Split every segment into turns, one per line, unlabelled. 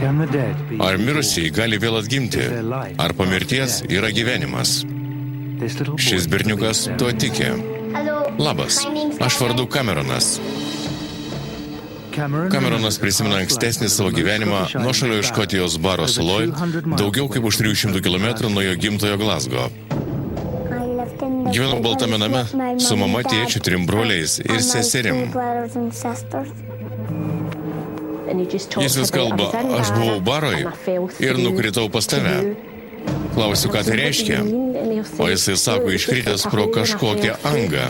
Ar mirusieji gali vėl atgimti? Ar po mirties yra gyvenimas? Šis berniukas tuo tiki. Labas, aš vardu Cameronas. Cameronas prisimena ankstesnį savo gyvenimą nuošalio Škotijos Baro saloj, daugiau kaip už 300 km nuo jo gimtojo Glasgow. Gyvenau baltame name su mama, tėčiu, 3 broliais ir seserim. Jis vis kalba, aš buvau baroj ir nukritau pas tave. Klausiu, ką tai reiškia, o jisai sako, iškritęs pro kažkokią angą.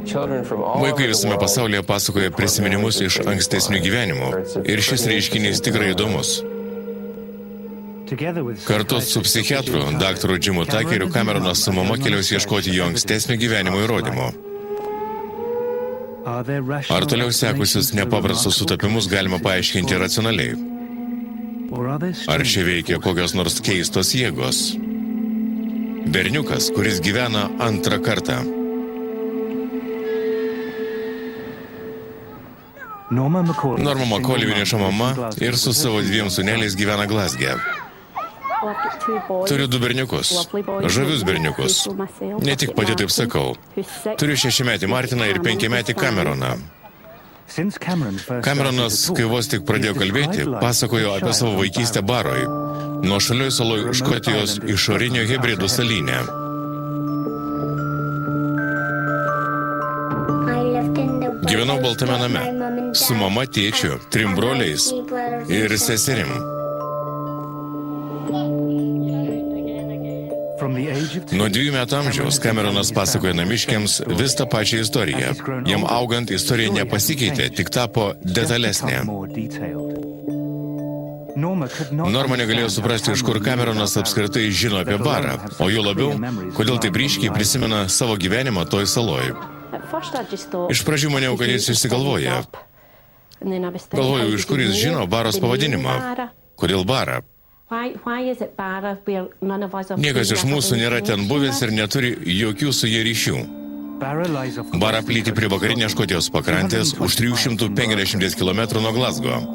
Vaikai visame pasaulyje pasakoja prisiminimus iš ankstesnių gyvenimų ir šis reiškinys tikrai įdomus. Kartu su psichiatru, daktaru Jimu Tuckeriu, Cameronas su mama keliaus ieškoti jo ankstesnio gyvenimo įrodymų. Ar toliau sekusius nepaprastus sutapimus galima paaiškinti racionaliai? Ar čia veikia kokios nors keistos jėgos? Berniukas, kuris gyvena antrą kartą. Norma McCauley vieniša mama ir su savo 2 sūneliais gyvena Glasgow. Turiu 2 berniukus, žavius berniukus. Ne tik pati taip sakau. Turiu 6-metį Martiną ir 5-metį Cameroną. Cameronas, kai vos tik pradėjo kalbėti, pasakojo apie savo vaikystę Baroj, nuošalioj saloj Škotijos išorinio Hebridų salyne. Gyvenau baltame name, su mama, tėčiu, 3 broliais ir seserim. Nuo 2 metų amžiaus Cameronas pasakoja namiškiams vis tą pačią istoriją. Jam augant istorija nepasikeitė, tik tapo detalesnė. Norma negalėjo suprasti, iš kur Cameronas apskritai žino apie barą, o jo labiau, kodėl taip ryškiai prisimena savo gyvenimą toj saloj. Iš pradžių maniau, kad jis išsigalvoja. Galvojau, iš kur jis žino baros pavadinimą. Kodėl barą? Niekas iš mūsų nėra ten buvęs ir neturi jokių su jie ryšių. Bara plyti prie vakarinės Škotijos pakrantės už 350 km nuo Glasgow.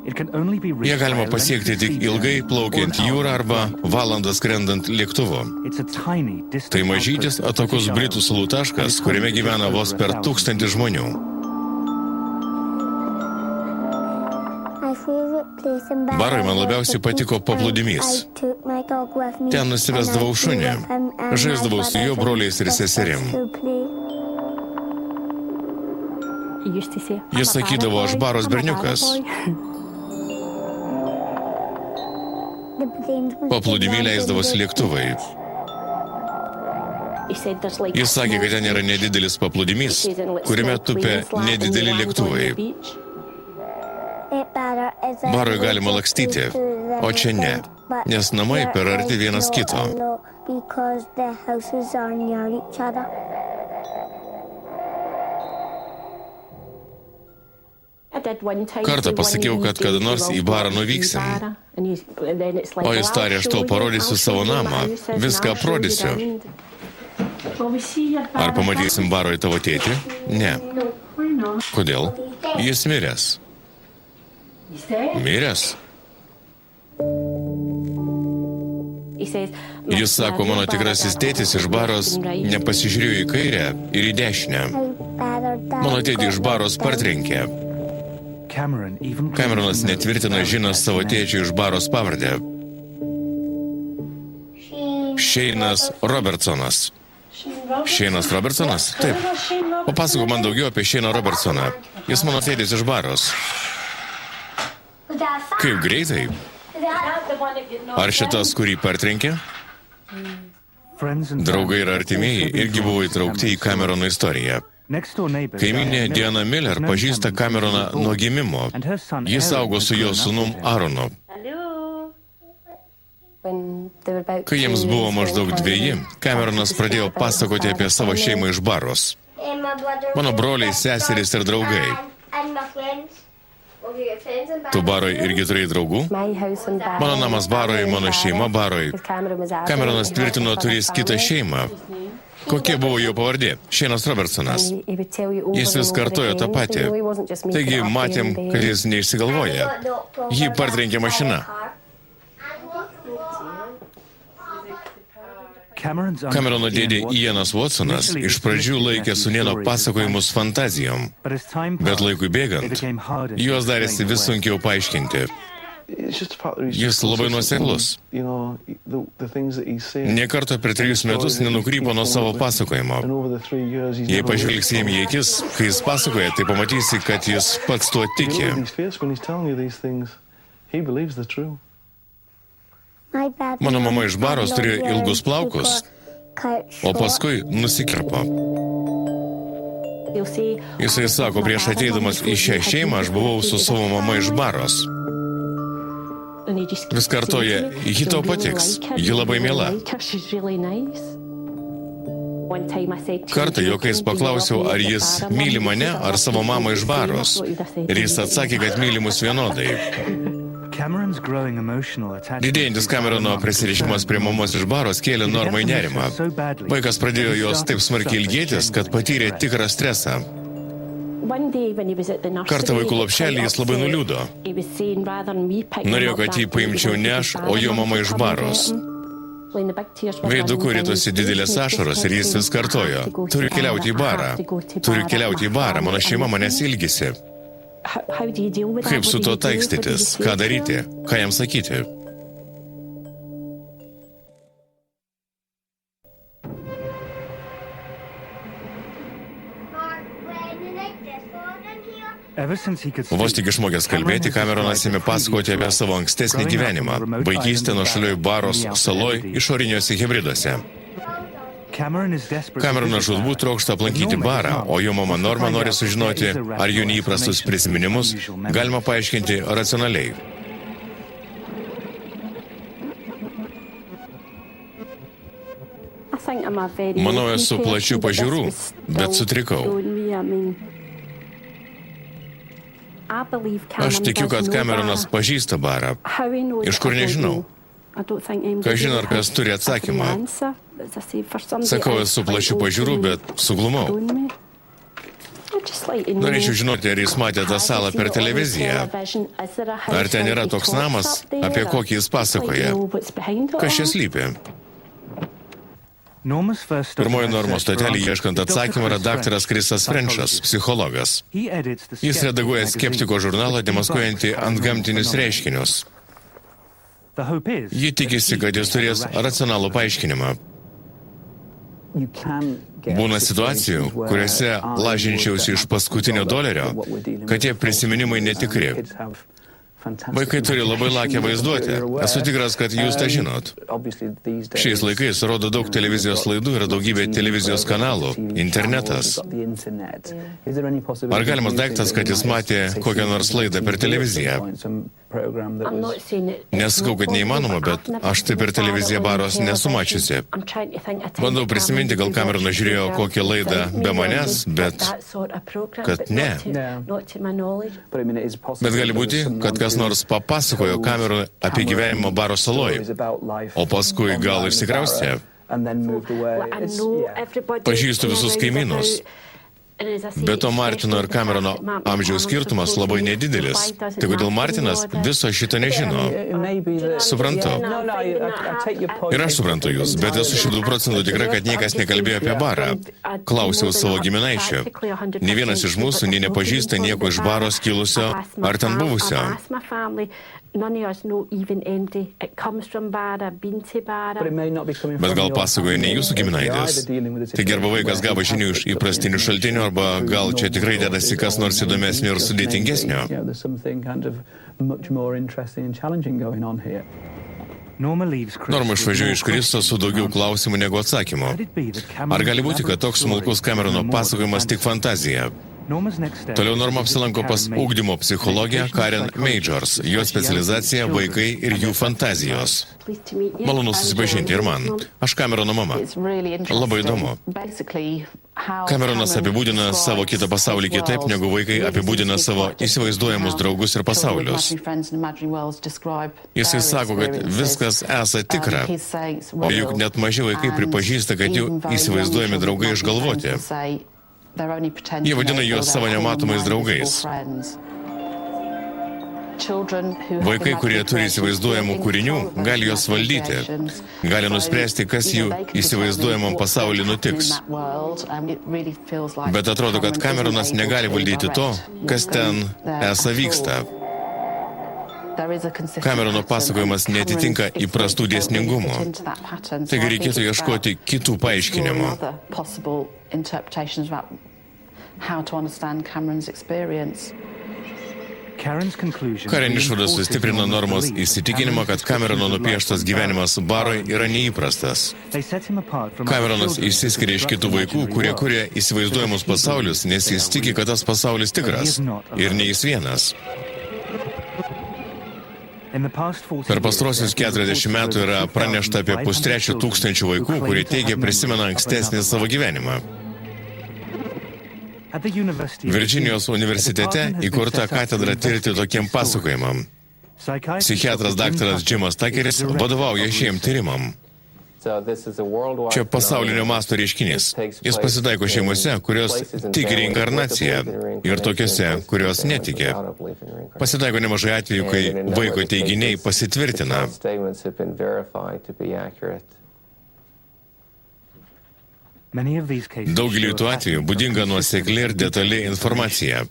Jie galima pasiekti tik ilgai plaukiant jūrą arba valandą skrendant lėktuvu. Tai mažytis atokus Britų salų taškas, kuriame gyvena vos per 1000 žmonių. Baroj man labiausiai patiko paplūdimys. Ten nusivesdavau šunį, žaisdavau su jo broliais ir seserim. Jis sakydavo, aš baros berniukas. Paplūdimy leisdavosi lėktuvai. Jis sakė, kad ten yra nedidelis paplūdimys, kuriame tupia nedideli lėktuvai. Baroj galima lakstyti, o čia ne, nes namai per arti vienas kito. Kartą pasakiau, kad kada nors į barą nuvyksim. O jis tarė, aš tau parodysiu savo namą, viską aprodysiu. Ar pamatysim baroj tavo tėtį? Ne. Kodėl? Jis miręs. Miręs? Jis sako, mano tikrasis tėtis iš baros nepasižiūrėjo į kairę ir į dešinę. Mano tėtį iš baros partrenkė. Cameronas netvirtina žinas savo tėčių iš baros pavardę. Shane'as Robertsonas. Shane'as Robertsonas? Taip. Papasakok man daugiau apie Shane'ą Robertsoną. Jis mano tėtis iš baros. Kaip greitai? Ar šitas, kurį partrenkė? Draugai ir artimieji irgi buvo įtraukti į Camerono istoriją. Kaimynė Diana Miller pažįsta Cameroną nuo gimimo. Jis augo su jo sūnum Aaronu. Kai jiems buvo maždaug 2, Cameronas pradėjo pasakoti apie savo šeimą iš baros. Mano broliai, seserys ir draugai. Tu baroj irgi turėjai draugų? Mano namas baroj, mano šeima baroj. Cameronas tvirtino turės kitą šeimą. Kokia buvo jo pavardė? Shane'as Robertsonas. Jis vis kartojo tą patį. Taigi matėm, kad jis neišsigalvoja. Jį partrenkė mašina. Camerono dėdė Ianas Watsonas iš pradžių laikė sūnėno pasakojimus fantazijom, bet laikui bėgant, juos darėsi vis sunkiau paaiškinti. Jis labai nuoseklus. Nė karto per 3 metus nenukrypo nuo savo pasakojimo. Jei pažvelgsi jam į akis, kai jis pasakoja, tai pamatysi, kad jis pats tuo tiki. Mano mama iš Baros turėjo ilgus plaukus, o paskui nusikirpo. Jisai sako, prieš ateidamas į šią šeimą aš buvau su savo mama iš Baros. Vis kartoja, ji tau patiks, ji labai miela. Kartą juokais paklausiau, ar jis myli mane ar savo mamą iš Baros. Ir jis atsakė, kad myli mus vienodai. Didėjantis Camerono prisirišimas prie mamos iš Baros kėlė Normai nerimą. Vaikas pradėjo jos taip smarkiai ilgėtis, kad patyrė tikrą stresą. Kartą vaikų lopšelį jis labai nuliūdo. Norėjo, kad jį paimčiau ne aš, o jo mama iš Baros. Veiduku ritosi didelės ašaros ir jis vis kartojo, turiu keliauti į barą, turiu keliauti į barą, mano šeima manęs ilgisi. Kaip su to taikstytis, ką daryti, ką jam sakyti? Vos tik išmokęs kalbėti, Cameronas ėmė pasakoti apie savo ankstesnį gyvenimą, vaikystę nuošalioj Baros saloj išoriniuose hibriduose. Cameronas žūtbūt trokšta aplankyti barą, o jo mama Norma nori sužinoti, ar jų neįprastus prisiminimus galima paaiškinti racionaliai. Manau, esu plačių pažiūrų, bet sutrikau. Aš tikiu, kad Cameronas pažįsta barą. Iš kur nežinau. Kažin ar kas turi atsakymą. Sakau, esu plačių pažiūrų, bet suglumau. Norėčiau žinoti, ar jis matė tą salą per televiziją. Ar ten yra toks namas, apie kokį jis pasakoja. Kas čia slypi? Pirmoji Normos stotelė ieškant atsakymą yra daktaras Chrisas Frenchas, psichologas. Jis redaguoja Skeptiko žurnalą, demaskuojantį antgamtinius reiškinius. Ji tikisi, kad jis turės racionalų paaiškinimą. Būna situacijų, kuriuose lažinčiausi iš paskutinio dolerio, kad tie prisiminimai netikri. Vaikai turi labai lakią vaizduotę. Esu tikras, kad jūs tą žinot. Šiais laikais rodo daug televizijos laidų ir daugybė televizijos kanalų, internetas. Ar galimas daiktas, kad jis matė kokią nors laidą per televiziją? Nesakau, kad neįmanoma, bet aš tai per televiziją Baros nesu mačiusi. Bandau prisiminti, gal Cameronas žiūrėjo kokią laidą be manęs, bet kad ne. Bet gali būti, kad kas nors papasakojo Cameronui apie gyvenimą Baros saloj, o paskui gal išsikraustė. Pažįstu visus kaimynus. Be to Martino ir Camerono amžiaus skirtumas labai nedidelis. Tai kodėl Martinas viso šito nežino? Suprantu. Ir aš suprantu jūs, bet esu 100% tikra, kad niekas nekalbėjo apie barą. Klausiau savo giminaičio. Nė vienas iš mūsų nei nepažįsta nieko iš Baros kilusio ar ten buvusio. Bet gal pasakoja ne jūsų giminaitės. Taigi arba vaikas gavo žinių iš įprastinių šaltinių, arba gal čia tikrai dedasi kas nors įdomesnio ir sudėtingesnio. Norma išvažiuoja iš Kristo su daugiau klausimų negu atsakymų. Ar gali būti, kad toks smulkus Camerono pasakojimas tik fantazija? Toliau Norma apsilanko pas ugdymo psichologę Karen Majors, jo specializacija vaikai ir jų fantazijos. Malonu susipažinti ir man. Aš Camerono mama. Labai įdomu. Cameronas apibūdina savo kitą pasaulį kitaip, negu vaikai apibūdina savo įsivaizduojamus draugus ir pasaulius. Jisai sako, kad viskas esą tikra, o juk net maži vaikai pripažįsta, kad jų įsivaizduojami draugai išgalvoti. Jie vadina juos savo nematomais draugais. Vaikai, kurie turi įsivaizduojamų kūrinių, gali juos valdyti, gali nuspręsti, kas jų įsivaizduojamam pasauliu nutiks. Bet atrodo, kad Cameronas negali valdyti to, kas ten esą vyksta. Camerono pasakojimas netitinka įprastų dėsningumų. Taigi reikėtų ieškoti kitų paaiškinimų. Karen išvados sustiprina Normos įsitikinimą, kad Camerono nupieštas gyvenimas barui yra neįprastas. Cameronas išsiskiria iš kitų vaikų, kurie kuria įsivaizduojamus pasaulius, nes jis tiki, kad tas pasaulis tikras ir ne jis vienas. Per pastrosius 40 metų yra pranešta apie 3,5 vaikų, kurie teigia prisimena ankstesnį savo gyvenimą. Virdžinijos universitete įkurta katedra tirti tokiem pasakojimam. Psichiatras daktaras Jimas Tuckeris vadovauja šiem tyrimam. Čia pasaulinio masto reiškinys. Jis pasitaiko šeimose, kurios tiki reinkarnaciją ir tokiose, kurios netiki. Pasitaiko nemažai atvejų, kai vaiko teiginiai pasitvirtina. Daugelį tų atvejų būdinga nuosekli ir detali informacija.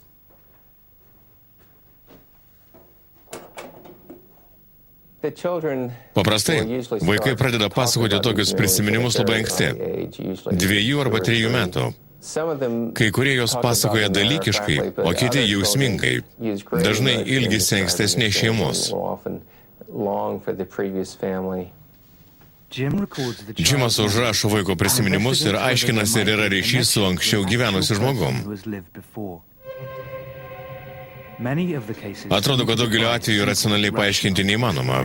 Paprastai, vaikai pradeda pasakoti tokius prisiminimus labai anksti, 2 arba 3 metų. Kai kurie jos pasakoja dalykiškai, o kiti jausmingai. Dažnai ilgisi ankstesnės šeimos. Jimas užrašo vaiko prisiminimus ir aiškinasi, ar yra ryšys su anksčiau gyvenusiu žmogum. Atrodo, kad daugelio atveju racionaliai paaiškinti neįmanoma.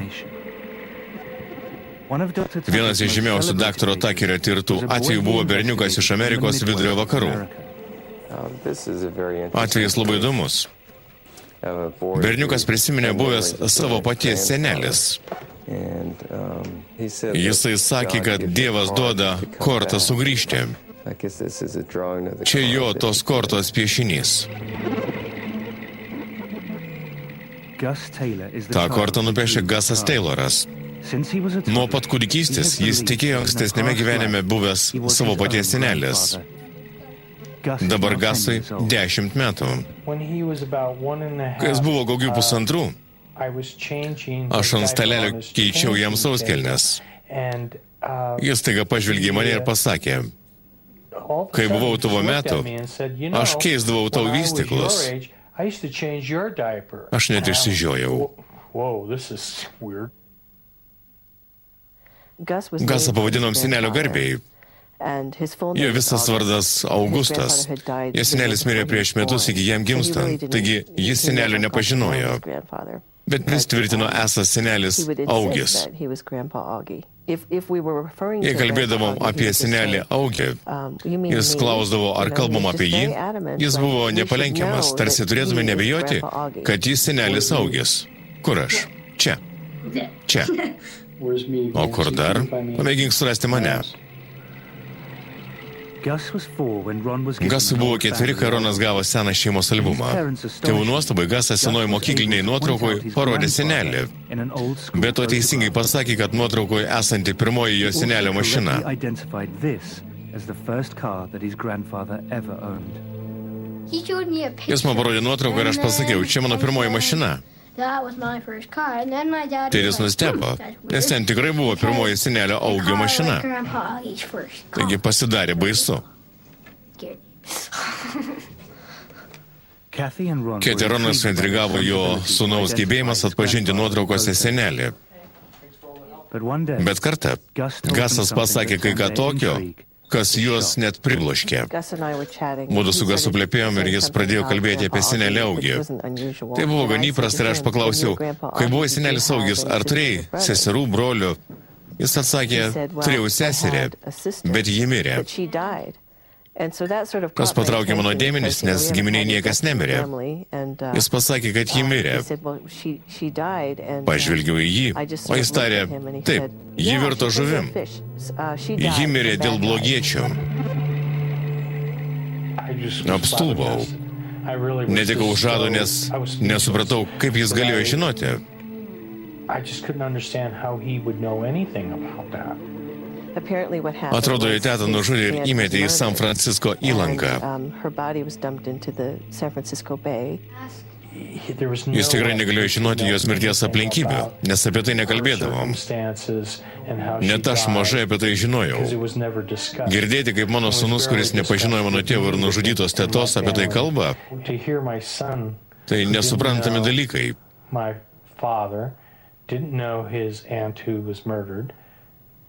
Vienas iš žymiausių daktaro Tuckerio tirtų atvejų buvo berniukas iš Amerikos vidurio vakarų. Atvejis labai įdomus. Berniukas prisiminė buvęs savo paties senelis. Jisai sakė, kad Dievas duoda kortą sugrįžti. Čia jo tos kortos piešinys. Ta kortą nupiešė Gusas Tayloras. Nuo pat kūdikystės jis tikėjo ankstesnėme gyvenime buvęs savo paties senelis. Dabar Gusui 10 metų. Kai jis buvo kokių 1,5, aš ant stalelio keičiau jam sauskelnes. Jis taiga pažvelgė mane ir pasakė, kai buvau tavo metų, aš keisdavau tau vystyklus. Aš net išsižiojau. Gusą pavadinom senelio garbėjai. Jo visas vardas Augustas. Jo senelis mirė prieš metus iki jam gimstant, taigi jis senelio nepažinojo. Bet vis tvirtino esas senelis Augis. Jei kalbėdavom apie senelį Augį, jis klausdavo, ar kalbam apie jį, jis buvo nepalenkiamas, tarsi turėtume nebijoti, kad jis senelis Augis. Kur aš? Čia. Čia. O kur dar? Pamėgink surasti mane. Gusui buvo 4, kai Ronas gavo seną šeimos albumą. Tėvų nuostabai Gusas senoj mokykliniai nuotraukoj parodė senelį. Bet to teisingai pasakė, kad nuotraukoje esanti pirmoji jo senelio mašina. Jis man parodė nuotrauką ir aš pasakiau, čia mano pirmoji mašina. Tėtis nustebo, nes ten tikrai buvo pirmoji senelio Augio mašina. Taigi pasidarė baisu. Keti Ronas intrigavo jo sūnaus gebėjimas atpažinti nuotraukose senelį. Bet kartą Gusas pasakė kai ką tokio, kas juos net pribloškė. Mudu su Gusu plepėjom ir jis pradėjo kalbėti apie senelį Augį. Tai buvo gan įprasta ir aš paklausiau, kai buvo senelis Augis, ar turėjai seserų, brolių? Jis atsakė, turėjau seserį, bet ji mirė. Kas patraukė mano dėmenis, nes giminiai niekas nemirė. Jis pasakė, kad ji mirė. Pažvelgiau į jį, o jis tarė, taip, ji virto žuvim. Ji mirė dėl blogiečių. Apstulbau. Netikau žado, nes nesupratau, kaip jis galėjo žinoti. Atrodo, jų tetą nužudė ir įmetė į San Francisco įlanką. Jis tikrai negalėjo žinoti jos mirties aplinkybių, nes apie tai nekalbėdavom. Net aš mažai apie tai žinojau. Girdėti, kaip mano sūnus, kuris nepažinojo mano tėvo ir nužudytos tetos, apie tai kalba, tai nesuprantami dalykai.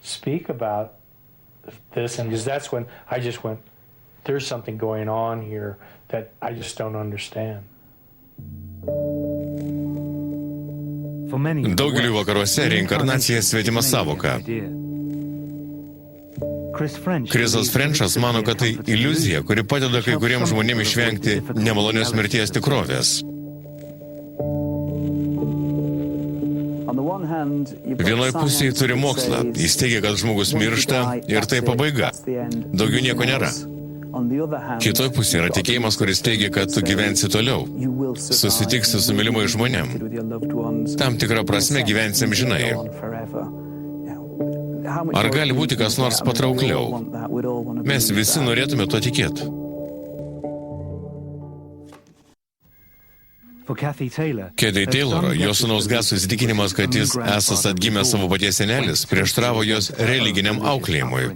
Speak about this, and because that's when I just went, there's something going on here that I just don't understand.
Daugeliu vakaruose reinkarnacija svetima savoka. Chrisas Frenchas mano, kad tai iliuzija, kuri padeda kai kuriems žmonėms išvengti nemalonios mirties tikrovės. Vienoje pusėje turi mokslą. Jis teigia, kad žmogus miršta ir tai pabaiga. Daugiau nieko nėra. Kitoje pusėje yra tikėjimas, kuris teigia, kad tu gyvensi toliau. Susitiksi su mylimais žmonėm. Tam tikrą prasme gyvensi amžinai. Ar gali būti kas nors patraukliau? Mes visi norėtume to tikėti. Kedai Taylor, jo sūnaus Gaso įsitikinimas, kad jis esas atgimęs savo paties senelis, prieštravo jos religiniam auklėjimui.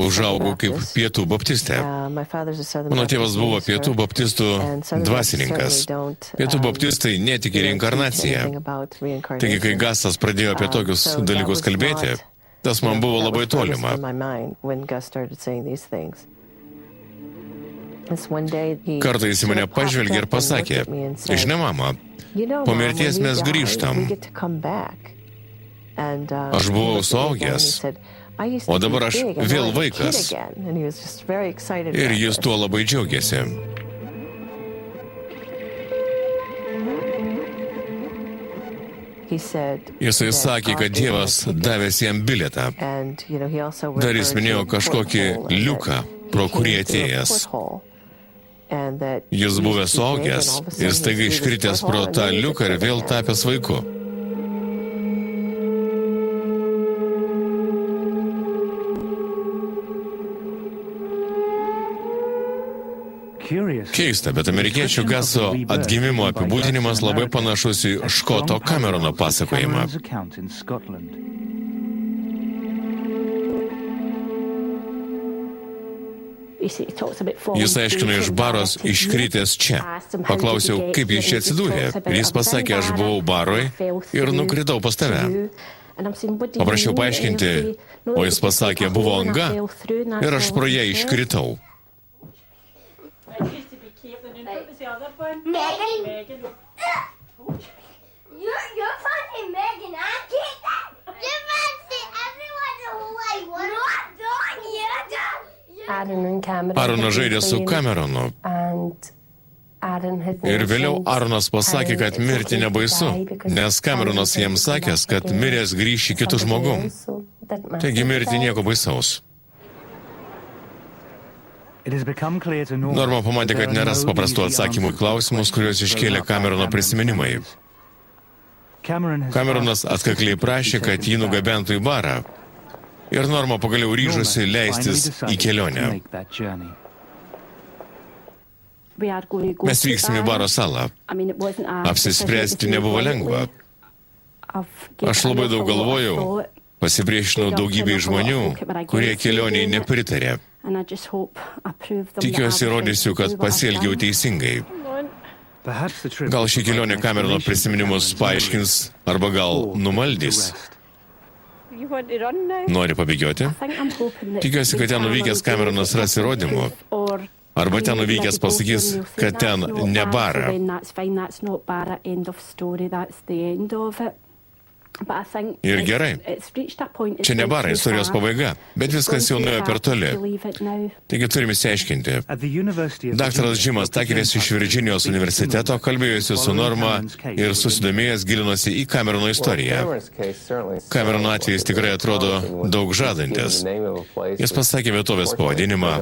Užaugau kaip pietų baptistė. Mano tėvas buvo pietų baptistų dvasininkas. Pietų baptistai netiki reinkarnaciją. Taigi, kai Gasas pradėjo apie tokius dalykus kalbėti, tas man buvo labai tolima. Kartą jis į mane pažvelgė ir pasakė, žinai, mama, po mirties mes grįžtam. Aš buvau suaugęs, o dabar aš vėl vaikas. Ir jis tuo labai džiaugiasi. Jisai sakė, kad Dievas davęs jam bilietą. Dar jis minėjo kažkokį liuką, pro kurį atėjęs. Jis buvęs suaugęs ir staiga iškritęs pro tą liuką ir vėl tapęs vaiku. Keista, bet amerikiečių Gaso atgimimo apibūdinimas labai panašus į Škoto Camerono pasakojimą. Jis aiškino iš baros iškritęs čia. Paklausiau, kaip jis čia atsidūrė. Ir jis pasakė, aš buvau baroj ir nukritau pas tave. Paprašiau paaiškinti, o jis pasakė, buvo anga ir aš pro ją iškritau. Aaronas žaidė su Cameronu. Ir vėliau Aaronas pasakė, kad mirti nebaisu, nes Cameronas jam sakęs, kad miręs grįš į kitų žmogų. Taigi mirti nieko baisaus. Norma pamatė, kad neras paprastų atsakymų į klausimus, kuriuos iškėlė Camerono prisiminimai. Cameronas atkakliai prašė, kad jį nugabentų į barą. Ir Norma pagaliau ryžosi leistis į kelionę. Mes vyksime į baro salą. Apsispręsti nebuvo lengva. Aš labai daug galvojau, pasipriešinau daugybei žmonių, kurie kelioniai nepritarė. Tikiuosi įrodysiu, kad pasielgiau teisingai. Gal ši kelionė Camerono prisiminimus paaiškins, arba gal numaldys. Nori pabėgioti? Tikiuosi, kad ten nuvykęs Cameronas ras įrodymų. Arba ten nuvykęs pasakys, kad ten ne bara. Ir gerai. Čia ne bara istorijos pabaiga, bet viskas jau nuėjo per toli. Taigi turime išsiaiškinti. Daktaras Jimas Tuckeris iš Virdžinijos universiteto kalbėjosi su Norma ir susidomėjęs gilinosi į Camerono istoriją. Camerono atvejis tikrai atrodo daug žadantis. Jis pasakė vietovės pavadinimą.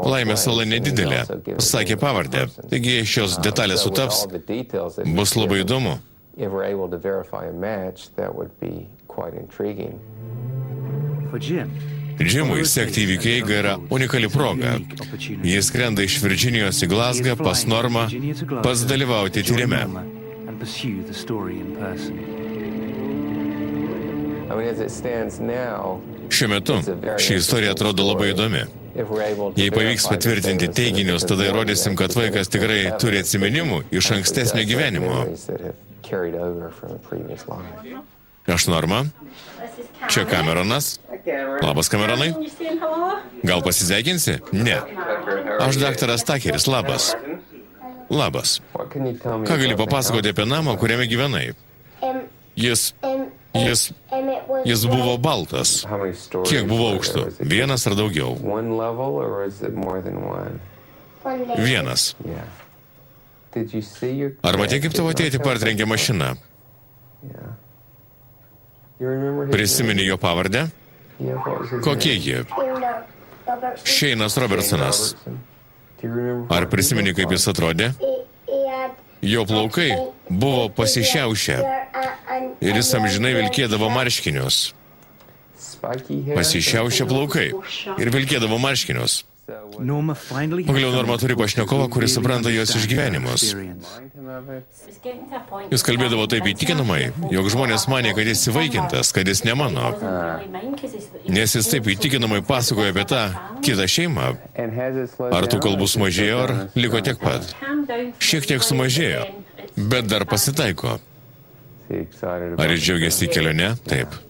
Laimės sala nedidelė. Sakė pavardę. Taigi šios detalės sutaps, bus labai įdomu.
If we're able to verify a match, that would be quite intriguing.
Jimui sekti įvykių eigą yra unikali proga. Jis skrenda iš Virdžinijos į Glazgą pas Normą, pats dalyvauti tyrime. Šiuo metu ši istorija atrodo labai įdomi. Jei pavyks patvirtinti teiginius, tada įrodysim, kad vaikas tikrai turi atsiminimų iš ankstesnio gyvenimo. Aš Norma. Čia Cameronas. Labas, Cameronai. Gal pasisveikinsi? Ne. Aš daktaras Tuckeris. Labas. Labas. Ką gali papasakoti apie namą, kuriame gyvenai? Jis buvo baltas. Kiek buvo aukštų? Vienas ar daugiau? Vienas. Ar matei, kaip tavo tėtį partrenkė mašina? Prisimeni jo pavardę? Kokie ji? Shainas Robertsonas. Ar prisimeni, kaip jis atrodė? Jo plaukai buvo pasišiaušę ir jis amžinai vilkėdavo marškinius. Pasišiaušę plaukai ir vilkėdavo marškinius. Pagaliau Norma turi pašnekovą, kuris supranta jos išgyvenimus. Jis kalbėdavo taip įtikinamai, jog žmonės manė, kad jis įvaikintas, kad jis ne mano. Nes jis taip įtikinamai pasakojo apie tą kitą šeimą. Ar tų kalbų sumažėjo, ar liko tiek pat? Šiek tiek sumažėjo, bet dar pasitaiko. Ar jis džiaugiasi kelionę? Taip.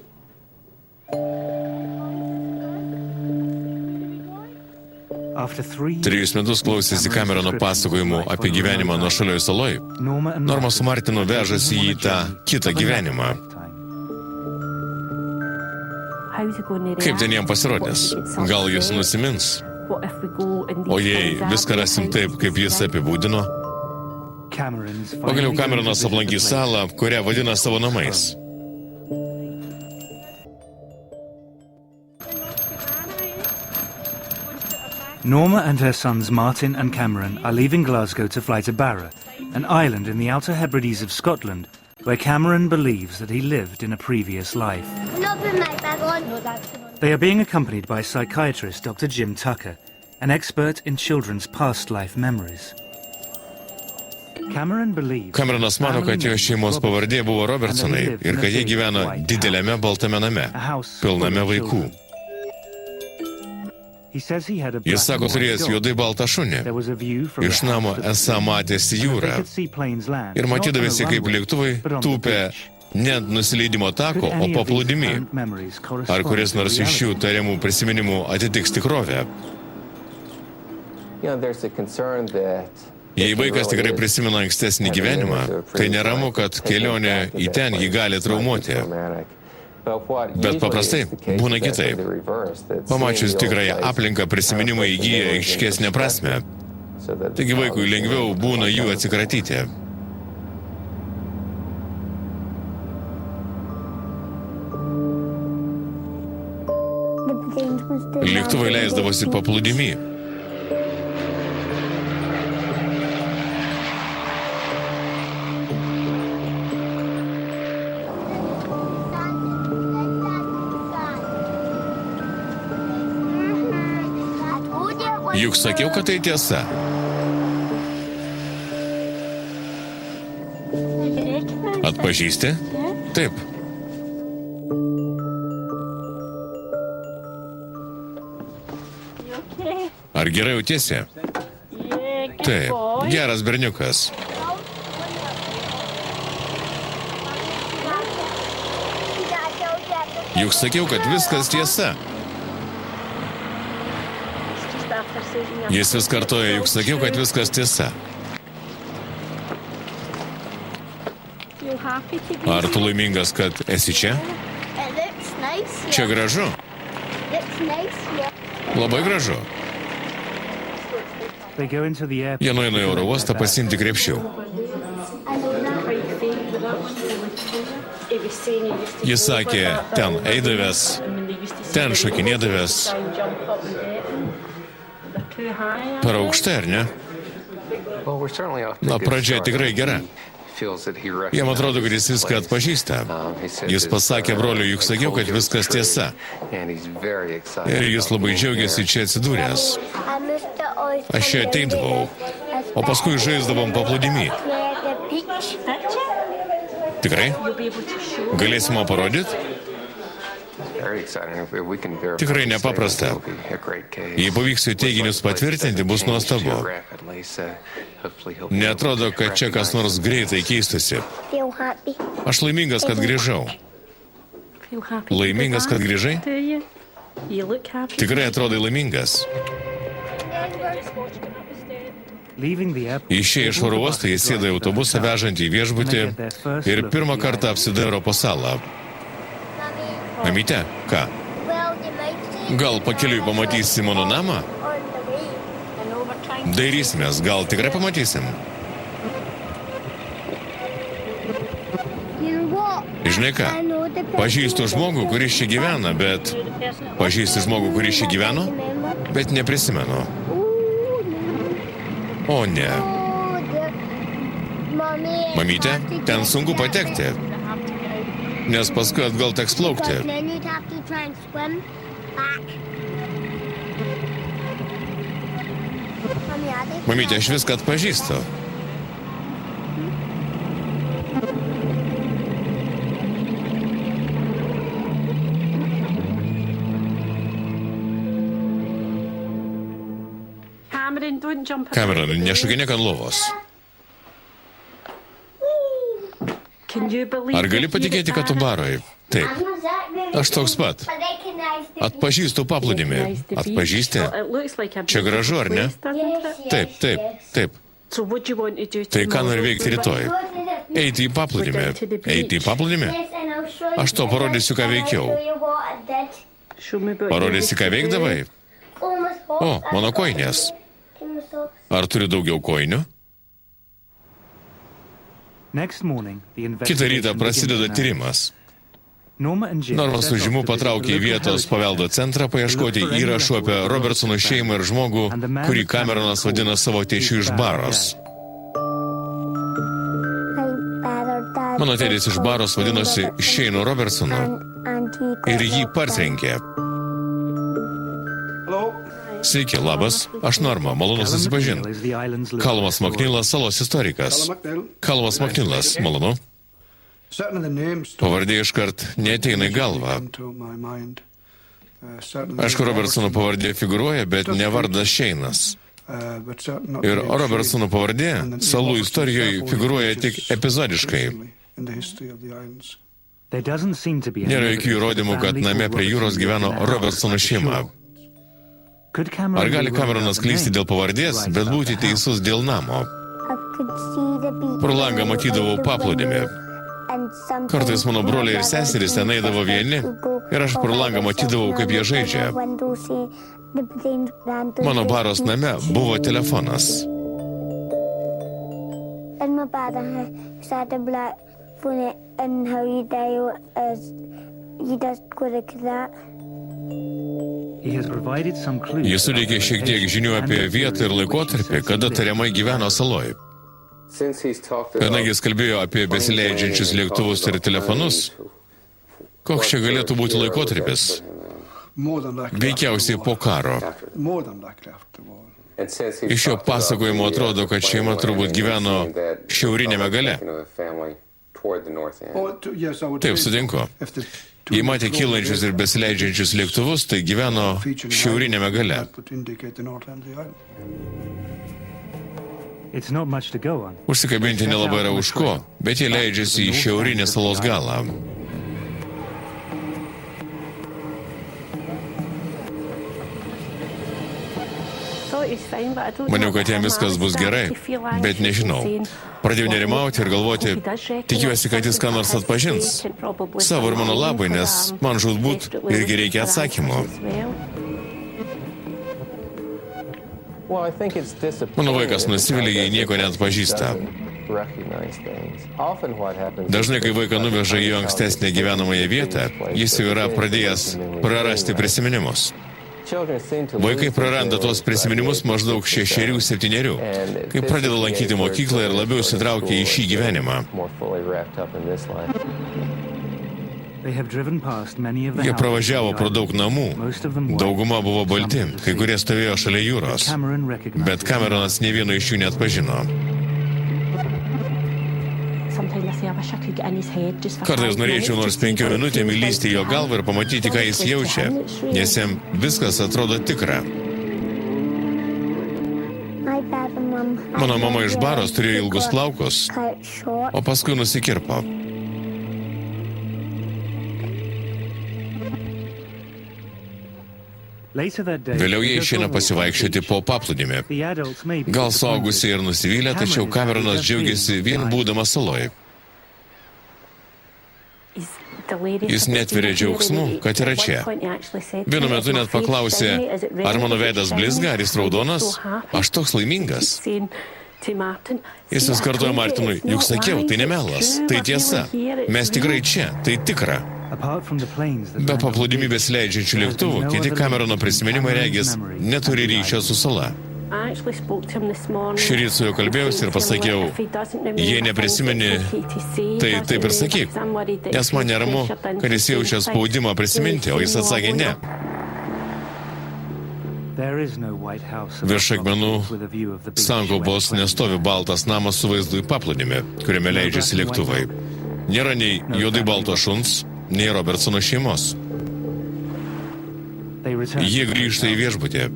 Trejus metus klausėsi Camerono pasakojimų apie gyvenimą nuošalioj saloj. Norma su Martinu vežasi į tą kitą gyvenimą. Kaip ten jam pasirodės? Gal jis nusimins? O jei viską rasim taip, kaip jis apibūdino? Pagaliau Cameronas aplankys salą, kurią vadina savo namais.
Norma and her sons Martin and Cameron are leaving Glasgow to fly to Barra, an island in the Outer Hebrides of Scotland, where Cameron believes that he lived in a previous life. They are being accompanied by psychiatrist Dr. Jim Tucker, an expert in children's past life memories.
Cameronas mano, kad jo šeimos pavardė buvo Robertsonai ir kad jie gyveno dideliame baltame name, pilname vaikų. Jis sako, turėjęs juodai baltą šunį. Iš namo esą matėsi jūrą. Ir matydavėsi, kaip lėktuvai tūpė ne ant nusileidimo tako, o paplūdimy. Ar kuris nors iš šių tariamų prisiminimų atitiks tikrovę? Jei vaikas tikrai prisimena ankstesnį gyvenimą, tai neramu, kad kelionė į ten jį gali traumuoti. Bet paprastai būna kitaip. Pamačius tikrąją aplinką, prisiminimai įgyja aiškesnę prasmę. Taigi vaikui lengviau būna jų atsikratyti. Lėktuvai leisdavosi paplūdimy. Juk sakiau, kad tai tiesa. Atpažįsti? Taip. Ar gerai jautiesi? Taip, geras berniukas. Juk sakiau, kad viskas tiesa. Jis vis kartoja, juk sakiau, kad viskas tiesa. Ar tu laimingas, kad esi čia? Čia gražu. Labai gražu.
They go into the airport.
Jie nueina į oro uostą pasiimti krepšių. Jis sakė, ten eidavęs, ten šokinėdavęs. Per aukštai, ar ne?
Well, we're certainly off to a
Na,
good
pradžia
start.
tikrai gera.
He feels that he
Jam atrodo, kad jis
recognizes
viską
this place.
atpažįsta.
He said
Jis
that,
pasakė broliui, juk sakiau, kad viskas tiesa.
and he's very excited
Ir jis
about
labai
being
džiaugiasi
here.
čia atsidūręs. Aš čia ateidavau, o paskui žaisdavom paplūdimy. Tikrai? Galėsim man parodyti?
Very exciting. If we can verify
Tikrai
the
nepaprasta.
statement, it'll be a great case.
Jei pavyks jų teiginius patvirtinti, bus nuostabu.
Rapidly, so hopefully he'll be
Neatrodo,
able to
kad čia kas nors greitai keistusi. Aš laimingas, kad grįžau. Laimingas, kad grįžai? Tikrai atrodai laimingas.
Leaving the airport.
Išėję iš oro uosto, jie sėda į autobusą vežantį į viešbutį ir pirmą kartą apsidairo po salą. Mamyte, ką? Gal pakeliui pamatysi mano namą? Dairysimės, gal tikrai pamatysim? Žinai ką? Pažįstu žmogų, kuris čia gyvena, bet... Pažįsti žmogų, kuris čia gyveno, bet neprisimenu. O ne. Mamyte, ten sunku patekti, nes paskui atgal teks plaukti. Mamyte, aš viską atpažįstu. Cameron, nešokinėk ant lovos. Ar gali patikėti, kad tu baroj? Taip. Aš toks pat. Atpažįstu paplūdimį. Atpažįsti? Čia gražu, ar ne? Taip, taip, taip. Tai ką nori veikti rytoj? Eiti į paplūdimį. Eiti į paplūdimį? Aš to parodysiu, ką veikiau. Parodysi, ką veikdavai? O, mano koinės. Ar turi daugiau koinių?
Next morning, the
Kitą rytą
investigation
prasideda
begins now.
tyrimas.
Norma and Jim
Norma
set
su
off
Žimu
to visit
patraukė
the
į
local
vietos
heritage
paveldo centrą paieškoti įrašų apie Robertsono šeimą ir žmogų, kurį Cameronas vadina savo tėčiu iš Baros. Mano tėtis iš Baros vadinosi Shane'u Robertsonu ir jį partrenkė. Sveiki, labas, aš Norma, malonu
Callum
susipažinti.
McNeil is the island's local
Kalmas Maknilas, salos istorikas. Kalmas Maknilas, malonu. Pavardė iškart neateina į galvą. Aišku, Robertsono pavardė figuruoja, bet ne vardas Šeinas. Ir Robertsono pavardė salų istorijoje figuruoja tik epizodiškai.
There doesn't seem to be any
Nėra jokių
evidence
įrodymų,
that the
kad
family
name
called
prie jūros
Robertson
gyveno
lived in that
Robertsono
house.
šeima.
Could Cameron
Ar gali
be wrong
Cameronas
about the
klysti
name?
dėl pavardės,
Right
bet
about
būti
the house.
teisus dėl namo?
Pro langą matydavau paplūdimį.
Kartais mano broliai ir seserys ten eidavo vieni ir aš pro langą matydavau, kaip jie žaidžia. Mano Baros name buvo telefonas.
He has provided some clues
Jis suteikė šiek tiek žinių apie vietą ir laikotarpį, kada tariamai gyveno saloj.
Since he's talked about
Kadangi jis kalbėjo apie besileidžiančius lėktuvus ir telefonus, koks čia galėtų būti laikotarpis? Veikiausiai po karo.
And since he's
Iš jo
talked about
pasakojimo
the,
atrodo, kad šeima turbūt gyveno šiaurinėme gale. Taip, sutinku. Jei matė kylančius ir besileidžiančius lėktuvus, tai gyveno šiaurinėme gale.
It's not much to go on.
Užsikabinti nelabai yra už ko, bet jie leidžiasi į šiaurinę salos galą. Maniau, kad jam viskas bus gerai, bet nežinau. Pradėjau nerimauti ir galvoti, tikiuosi, kad jis ką nors atpažins. Savo ir mano labai, nes man žūtbūt irgi reikia atsakymų. Mano vaikas nusivylė, jei nieko neatpažįsta. Dažnai, kai vaiką nuveža į jo ankstesnę gyvenamąją vietą, jis jau yra pradėjęs prarasti prisiminimus. Vaikai praranda tos prisiminimus maždaug 6-7, kai pradeda lankyti mokyklą ir labiau įsitraukia į šį gyvenimą. Jie pravažiavo pro daug namų, dauguma buvo balti, kai kurie stovėjo šalia jūros, bet Cameronas nė vieno iš jų neatpažino. Kartais norėčiau nors 5 minutėm įlysti jo galvą ir pamatyti, ką jis jaučia, nes jam viskas atrodo tikra. Mano mama iš baros turėjo ilgus plaukus, o paskui nusikirpo. Vėliau jie išeina pasivaikščioti po paplūdimį. Gal suaugusiai ir nusivylę, tačiau Cameronas džiaugiasi vien būdamas saloj. Jis netveria džiaugsmu, kad yra čia. Vienu metu net paklausė, ar mano veidas blizga, ar jis raudonas? Aš toks laimingas. Jis vis kartoja Martinui, juk sakiau, tai ne melas, tai tiesa. Mes tikrai čia, tai tikra. Be paplūdimybės leidžiančių lėktuvų, kiti Camerono prisiminimai regis neturi ryšio su sala. Šį rytą su juo kalbėjausi ir pasakiau, jei neprisimeni, tai taip ir sakyk, nes man neramu, kad jis jaučia spaudimą prisiminti, o jis atsakė ne. Virš akmenų sankaupos nestovi baltas namas su vaizdu į paplūdimį, kuriame leidžiasi lėktuvai. Nėra nei juodai balto šuns, nei Robertsono šeimos. Jie grįžta į viešbutį.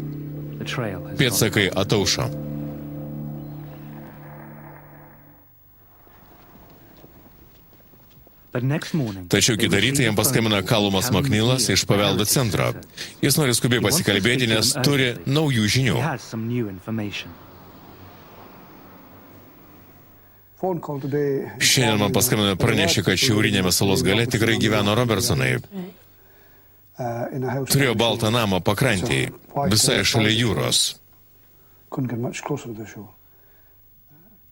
Pėdsakai ataušo. Tačiau kitą rytą jam paskambina Calumas McNeilas iš paveldo centro. Jis nori skubiai pasikalbėti, nes turi naujų žinių. Šiandien man paskambino pranešė, kad šiaurinėme salos gale tikrai gyveno Robertsonai. Turėjo baltą namą pakrantėje, visai šalia jūros.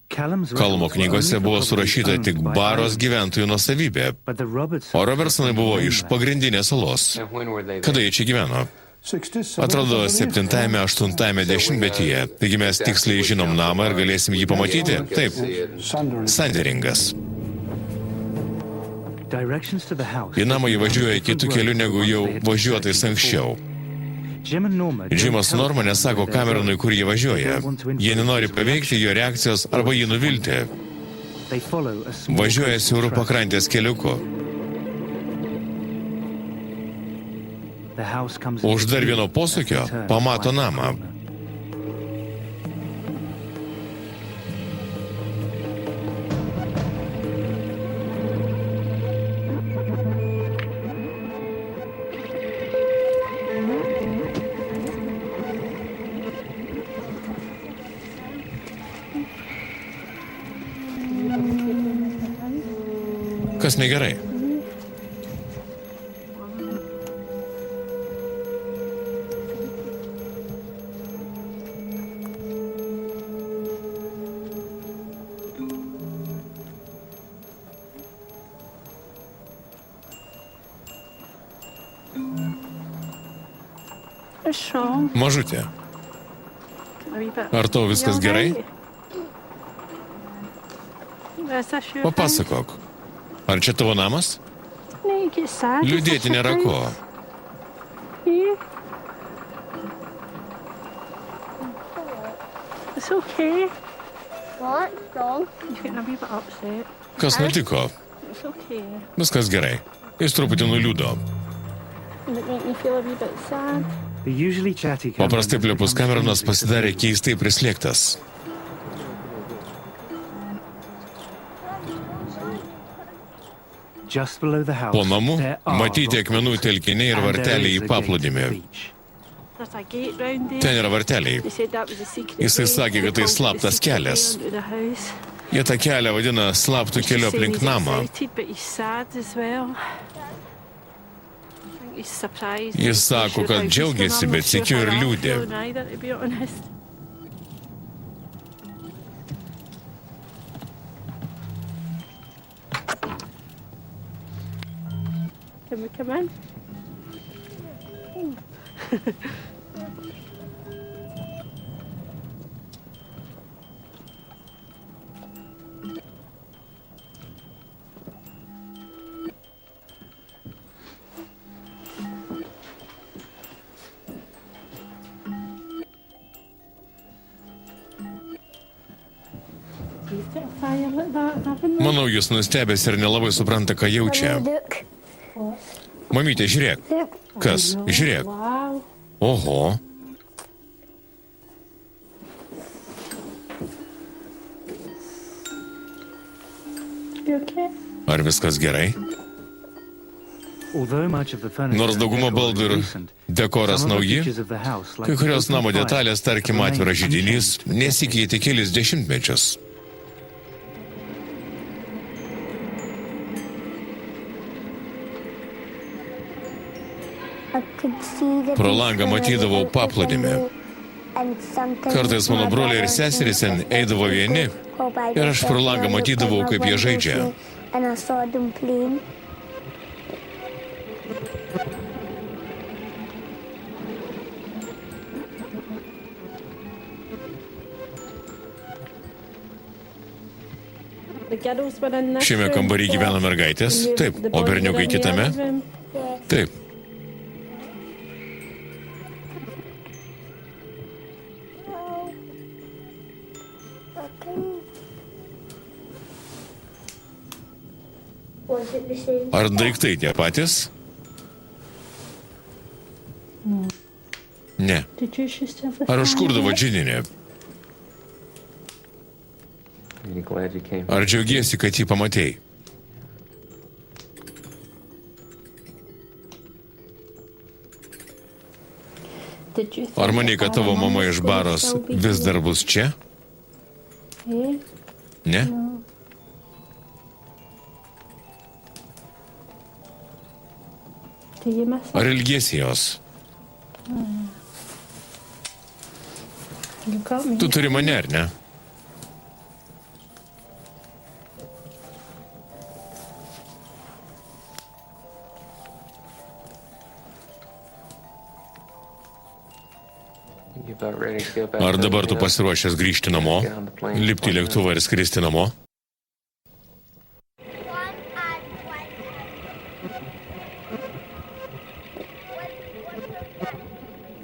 Calumo knygose buvo surašyta tik baros gyventojų nuosavybė, o Robertsonai buvo iš pagrindinės salos. Kada jie čia gyveno? Atrodo, 7-8 dešimtmetyje. Taigi mes tiksliai žinom namą ir galėsim jį pamatyti? Taip. Sanderingas. Į namą jį važiuoja kitų kelių, negu jau važiuotais anksčiau. Jimas su Norma nesako Cameronui, kur jie važiuoja. Jie nenori paveikti jo reakcijos arba jį nuvilti. Važiuoja siauru pakrantės keliuku. Už dar vieno posūkio pamato namą. Kas negerai? Mažutė, ar tau viskas gerai? Papasakok, ar čia tavo namas? Liūdėti nėra ko. Kas nutiko? Viskas gerai. Jis truputį nuliūdo. Paprastai plepus Cameronas pasidarė keistai prislėgtas. Po namu matyti akmenų telkiniai ir varteliai į paplūdimį. Ten yra varteliai. Jisai sakė, kad tai slaptas kelias. Jie tą kelią vadina slaptų keliu aplink namą. Jis sako, kad džiaugiasi, bet sykiu ir liūdė.
Can we come in?
Manau, jis nustebęs ir nelabai supranta, ką jaučia.
Look.
Mamytė, žiūrėk. Kas? Žiūrėk.
Wow.
Oho.
You okay?
Ar viskas gerai?
Although much of the furniture
Nors dauguma
and
baldų ir
decor is recent,
dekoras
some of the
nauji,
features of the house, like
kai
the
kurios
open
namo
fire,
detalės, tarkim
remain
atviras židinys,
unchanged.
nesikeitė kelis dešimtmečius.
I could see the
Pro langą matydavau paplūdimį. Kartais mano broliai ir seserys ten eidavo vieni ir aš pro langą matydavau, kaip jie žaidžia.
And I saw them playing.
The girls were in this
Šiame
room.
kambaryje gyveno mergaitės, taip, o berniukai kitame, taip.
Was it the same?
Ar daiktai tie patys? Ne.
Did you used to have the
Ar
fan
užkurdavo
in it?
džinį?
Are you glad you came?
Ar džiaugiesi, kad jį pamatėjai?
Did you think
Ar manai, kad tavo
our
mama
mum
iš
was gonna
baros
still be
vis dar bus čia?
here?
Ne?
Do you miss
Ar
it?
ilgiesi jos?
You got me.
Tu turi mane, ar ne?
You about ready to go back?
Ar
home
dabar tu
now?
pasiruošęs grįžti namo, lipti į lėktuvą ir skristi namo?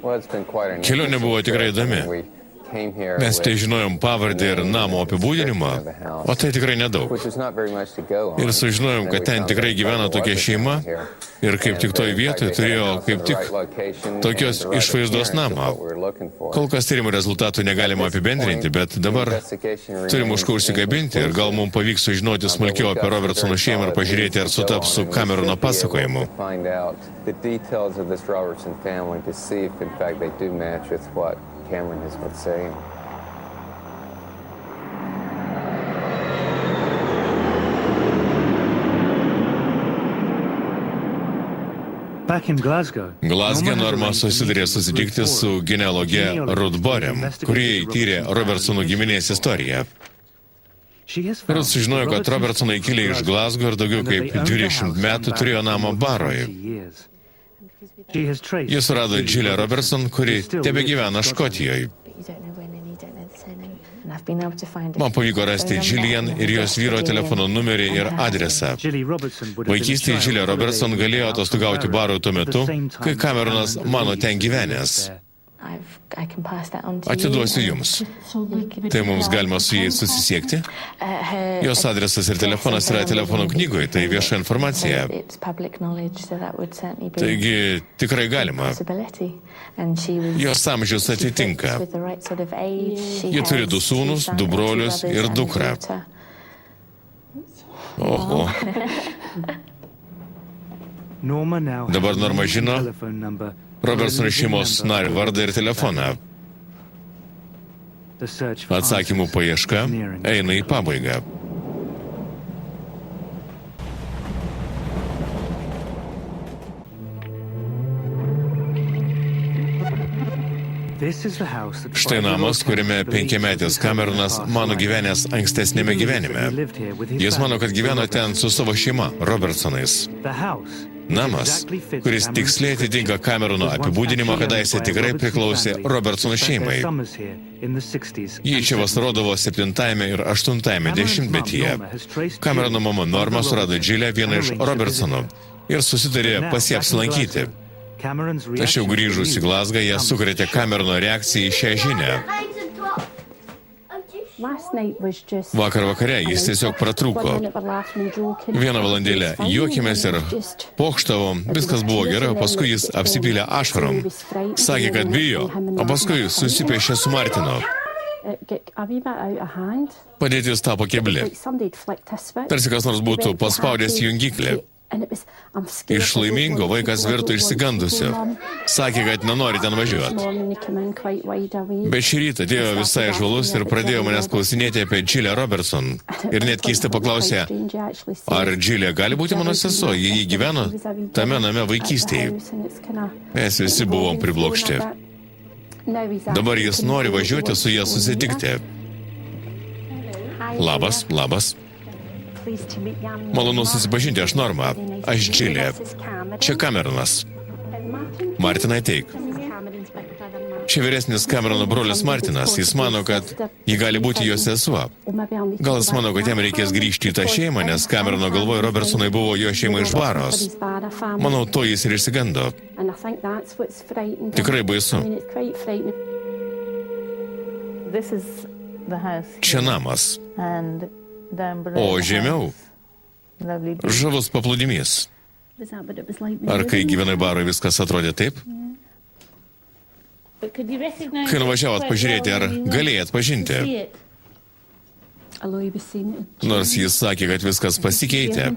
Well, it's been quite an
Kelionė buvo tikrai įdomi.
We came here
Mes tai
with-
žinojom pavardę ir namo apibūdinimą, o tai tikrai nedaug.
which is not very much to go on.
Ir sužinojom, kad ten tikrai gyvena tokia šeima ir kaip tik toj vietoje turėjo kaip tik tokios išvaizdos namą. Kol kas tyrimų rezultatų negalima apibendrinti, bet dabar turim už ko užsikabinti ir gal mums pavyks sužinoti smulkiau apie Robertsono šeimą ir pažiūrėti, ar sutaps su Camerono pasakojimu.
Find out the details of this Robertson family to see if in fact they do match with what Cameron has been saying.
Back in Glasgow,
Glasge
Norma
Norma
has arranged a
susidarė
meeting with
susitikti
Ruth
su
Warren,
genealoge Ruth Borem, kurie tyrė Robertsono giminės istoriją.
She has found
Ruth sužinojo, kad Robertsonai kilė iš Glasgow ir daugiau kaip 20 metų turėjo namą Baroje. Jis surado Džilę Robertson, kuri tebegyvena Škotijoje. Man pavyko rasti Gillian ir jos vyro telefono numerį ir adresą. Vaikystėje Džilė Robertson galėjo atostogauti Baroje tuo metu, kai Cameronas mano ten gyvenęs. Atiduosiu jums. Tai mums galima su jais susisiekti. Jos adresas ir telefonas yra telefono knygoje, tai vieša informacija. Taigi tikrai galima. Jos amžius atitinka. Ji turi 2 sūnus, 2 brolius ir dukrą. Oho.
Dabar
Dabar Norma žino Robertsono šeimos nario vardą ir telefoną. Atsakymų paieška eina į pabaigą. Štai namas, kuriame 5-metis Cameronas mano gyvenęs ankstesnėme gyvenime. Jis mano, kad gyveno ten su savo šeima, Robertsonais. Namas, kuris tiksliai atitinka Camerono apibūdinimą, kadaise tikrai priklausė Robertsono šeimai. Jie čia vasarodavo 7 ir 8 dešimtmetyje. Camerono mama Norma surado Džilę, vieną iš Robertsonų, ir susitarė pas ją apsilankyti. Tačiau grįžus į Glazgą, ją sukrėtė Camerono reakcija į šią žinią. Vakar vakare jis tiesiog pratrūko. 1 valandėlę juokėmės ir pokštavom, viskas buvo gerai, o paskui jis apsipylė ašarom. Sakė, kad bijo, o paskui susipešė su Martinu. Padėtis tapo kebli. Tarsi kas nors būtų paspaudęs jungiklį. Iš laimingo vaikas virto išsigandusiu. Sakė, kad nenori ten važiuoti. Bet šį rytą atėjo visai žvalus ir pradėjo manęs klausinėti apie Džilę Robertson. Ir net keistai paklausė, ar Džilė gali būti mano sesuo, jei jį gyveno tame name vaikystėje. Mes visi buvom priblokšti. Dabar jis nori važiuoti su ją susitikti. Labas, labas. Malonu susipažinti, aš Norma, aš Džilė. Čia Cameronas. Martinai, teik. Čia vyresnis Camerono brolis Martinas, jis mano, kad ji gali būti jo sesuo. Gal jis mano, kad jam reikės grįžti į tą šeimą, nes Camerono galvoje Robertsonai buvo jo šeima iš Baros. Manau, to jis ir išsigando. Tikrai baisu. Čia namas. O žemiau žavus paplūdimys. Ar kai gyvenai Baroje viskas atrodė taip? Kai nuvažiavot pažiūrėti, ar galėjai atpažinti? Nors jis sakė, kad viskas pasikeitė.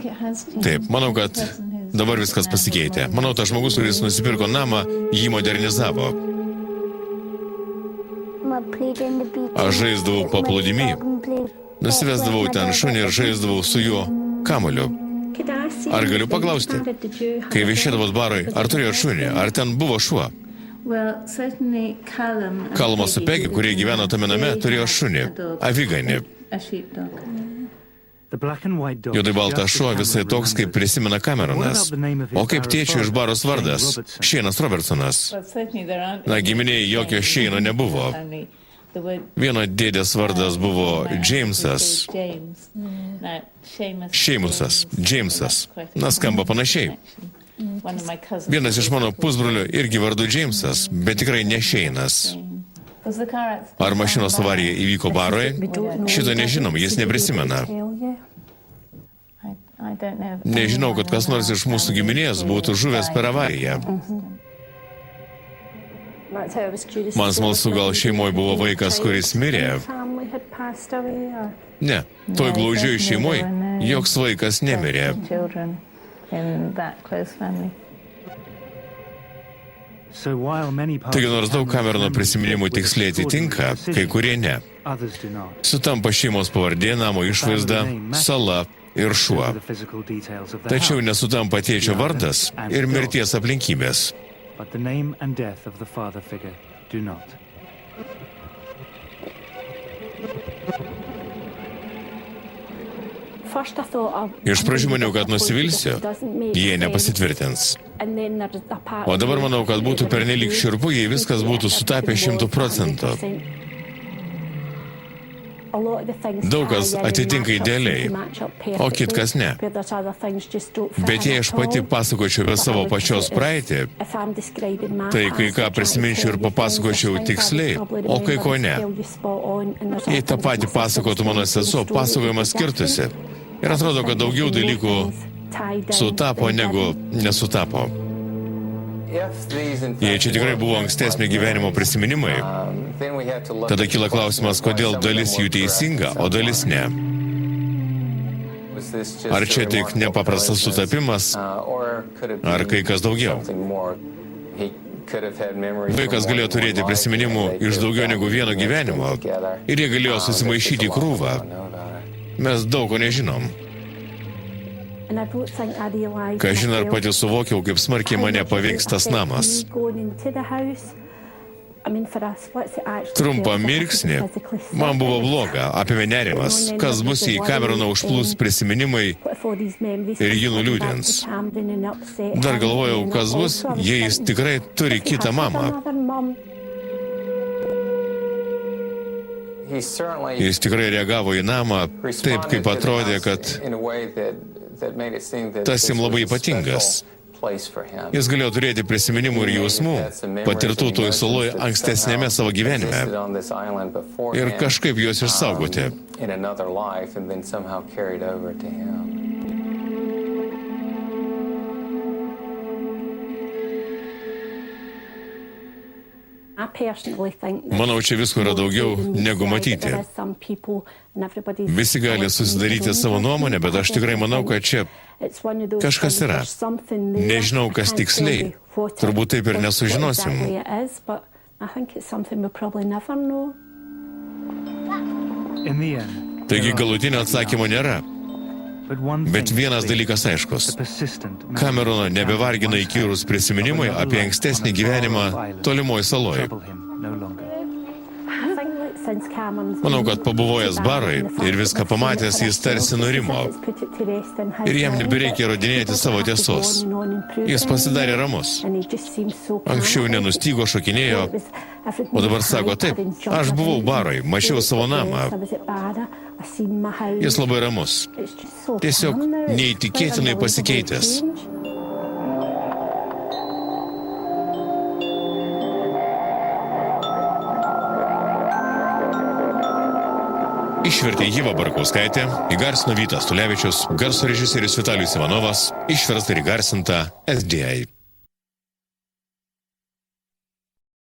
Taip, manau, kad dabar viskas pasikeitė. Manau, tas žmogus, kuris nusipirko namą, jį modernizavo. Aš žaisdavau paplūdimį. Nusivesdavau ten šunį ir žaisdavau su juo kamuoliu. Ar galiu paklausti, kai viešėdavot Baroj, ar turėjo šunį, ar ten buvo šuo? Kalmas su Pegi, kurie gyveno tame name, turėjo šunį, aviganį. Juodai baltas šuo visai toks, kaip prisimena Cameronas. O kaip tėčio iš Baros vardas? Šeinas Robertsonas. Na, giminėje jokio Šeino nebuvo. Vieno dėdės vardas buvo Džeimsas. Šeimusas, Džeimsas. Na, skamba panašiai. Vienas iš mano pusbrolių irgi vardu Džeimsas, bet tikrai ne Šeinas. Ar mašinos avarija įvyko Baroje? Šito nežinom, jis neprisimena. Nežinau, kad kas nors iš mūsų giminės būtų žuvęs per avariją. Man smalsu, gal šeimoje buvo vaikas, kuris mirė. Ne, toj glaudžioj šeimoje joks vaikas nemirė. Taigi nors daug Camerono prisiminimų tiksliai atitinka, kai kurie ne. Sutampa šeimos pavardė, namo išvaizda, sala ir šuo. Tačiau nesutampa tėčio vardas ir mirties aplinkybės.
But the name and death of the father figure do not.
Iš pradžių maniau, kad nusivilsiu, jie nepasitvirtins. O dabar manau, kad būtų pernelyg šiurpu, jei viskas būtų sutapę 100%. Daug kas atitinka idealiai, o kitkas ne. Bet jei aš pati pasakočiau apie savo pačios praeitį, tai kai ką prisiminčiau ir papasakočiau tiksliai, o kai ko ne. Jei tą patį pasakotų mano sesuo, pasakojimas skirtusi. Ir atrodo, kad daugiau dalykų sutapo negu nesutapo. Jei čia tikrai buvo ankstesnio gyvenimo prisiminimai, tada kyla klausimas, kodėl dalis jų teisinga, o dalis ne. Ar čia tik nepaprastas sutapimas, ar kai kas daugiau? Vaikas galėjo turėti prisiminimų iš daugiau negu vieno gyvenimo ir jie galėjo susimaišyti į krūvą. Mes daug ko nežinom. Kažin ar pati suvokiau, kaip smarkiai mane paveiks tas namas. Trumpą mirksnį man buvo bloga, apėmė nerimas, kas bus, jei Cameroną užplūs prisiminimai ir jį nuliūdins. Dar galvojau, kas bus, jei jis tikrai turi kitą mamą. Jis tikrai reagavo į namą taip, kaip atrodė, kad tas jam labai ypatingas. Jis galėjo turėti prisiminimų ir jausmų, patirtų toj saloj ankstesnėme savo gyvenime ir kažkaip juos išsaugoti. Manau, čia visko yra daugiau negu matyti. Visi gali susidaryti savo nuomonę, bet aš tikrai manau, kad čia kažkas yra. Nežinau, kas tiksliai. Turbūt taip ir nesužinosim. Taigi galutinio atsakymo nėra. Bet vienas dalykas aiškus. Camerono nebevargina įkyrūs prisiminimai apie ankstesnį gyvenimą tolimoj saloj. Manau, kad pabuvojęs baroj ir viską pamatęs, jis tarsi nurimo. Ir jam nebereikia įrodinėti savo tiesos. Jis pasidarė ramus. Anksčiau nenustygo, šokinėjo, o dabar sako, taip, aš buvau baroj, mačiau savo namą. Jis labai ramus. Tiesiog neįtikėtinai pasikeitęs. Išvertė Ieva Barkauskaitė, įgarsino Vytas Tulevičius, garso režisierius Vitalijus Ivanovas, išversta ir įgarsinta SDI.